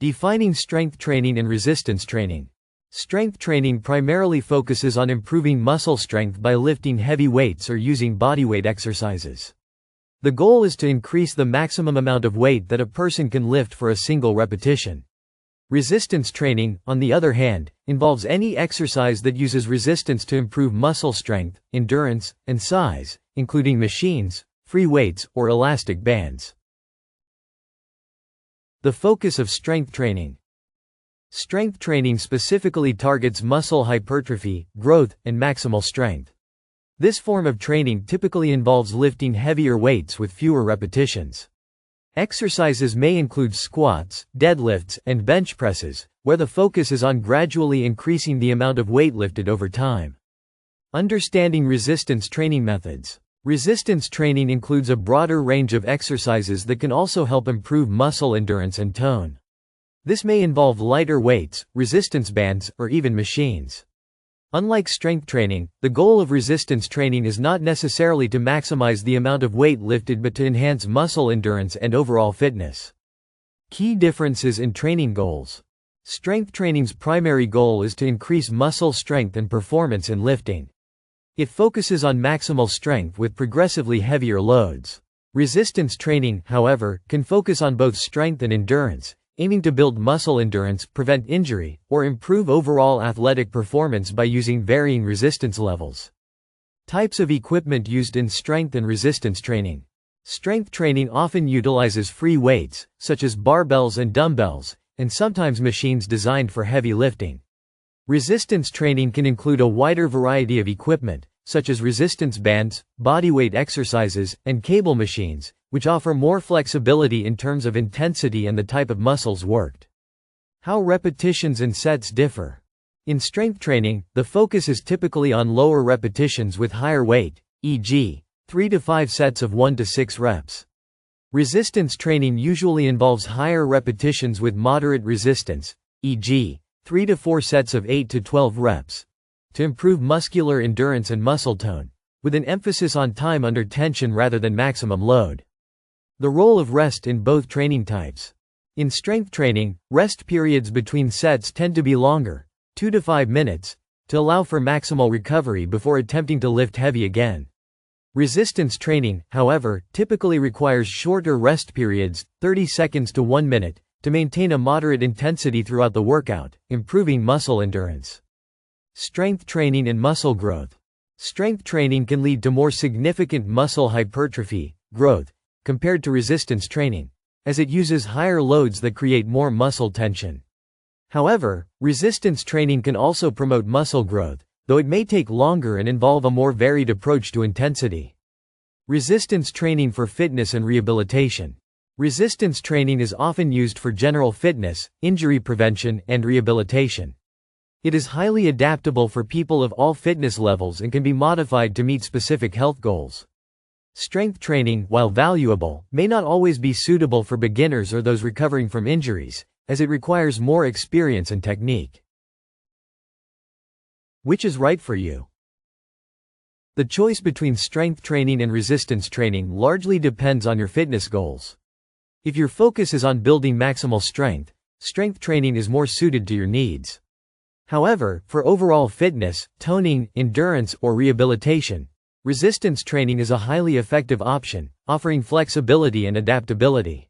Defining strength training and resistance training. Strength training primarily focuses on improving muscle strength by lifting heavy weights or using bodyweight exercises. The goal is to increase the maximum amount of weight that a person can lift for a single repetition. Resistance training, on the other hand, involves any exercise that uses resistance to improve muscle strength, endurance, and size, including machines, free weights, or elastic bands. The focus of strength training. Strength training specifically targets muscle hypertrophy, growth, and maximal strength. This form of training typically involves lifting heavier weights with fewer repetitions. Exercises may include squats, deadlifts, and bench presses, where the focus is on gradually increasing the amount of weight lifted over time. Understanding resistance training methods. Resistance training includes a broader range of exercises that can also help improve muscle endurance and tone. This may involve lighter weights, resistance bands, or even machines. Unlike strength training, the goal of resistance training is not necessarily to maximize the amount of weight lifted but to enhance muscle endurance and overall fitness. Key differences in training goals. Strength training's primary goal is to increase muscle strength and performance in lifting. It focuses on maximal strength with progressively heavier loads. Resistance training, however, can focus on both strength and endurance, aiming to build muscle endurance, prevent injury, or improve overall athletic performance by using varying resistance levels. Types of equipment used in strength and resistance training. Strength training often utilizes free weights, such as barbells and dumbbells, and sometimes machines designed for heavy lifting. Resistance training can include a wider variety of equipment, such as resistance bands, bodyweight exercises, and cable machines, which offer more flexibility in terms of intensity and the type of muscles worked. How repetitions and sets differ. In strength training, the focus is typically on lower repetitions with higher weight, e.g., 3 to 5 sets of 1 to 6 reps. Resistance training usually involves higher repetitions with moderate resistance, e.g., 3 to 4 sets of 8 to 12 reps, to improve muscular endurance and muscle tone, with an emphasis on time under tension rather than maximum load. The role of rest in both training types. In strength training, rest periods between sets tend to be longer, 2 to 5 minutes, to allow for maximal recovery before attempting to lift heavy again. Resistance training, however, typically requires shorter rest periods, 30 seconds to 1 minute, to maintain a moderate intensity throughout the workout, improving muscle endurance. Strength training and muscle growth. Strength training can lead to more significant muscle hypertrophy, growth, compared to resistance training, as it uses higher loads that create more muscle tension. However, resistance training can also promote muscle growth, though it may take longer and involve a more varied approach to intensity. Resistance training for fitness and rehabilitation. Resistance training is often used for general fitness, injury prevention, and rehabilitation. It is highly adaptable for people of all fitness levels and can be modified to meet specific health goals. Strength training, while valuable, may not always be suitable for beginners or those recovering from injuries, as it requires more experience and technique. Which is right for you? The choice between strength training and resistance training largely depends on your fitness goals. If your focus is on building maximal strength, strength training is more suited to your needs. However, for overall fitness, toning, endurance, or rehabilitation, resistance training is a highly effective option, offering flexibility and adaptability.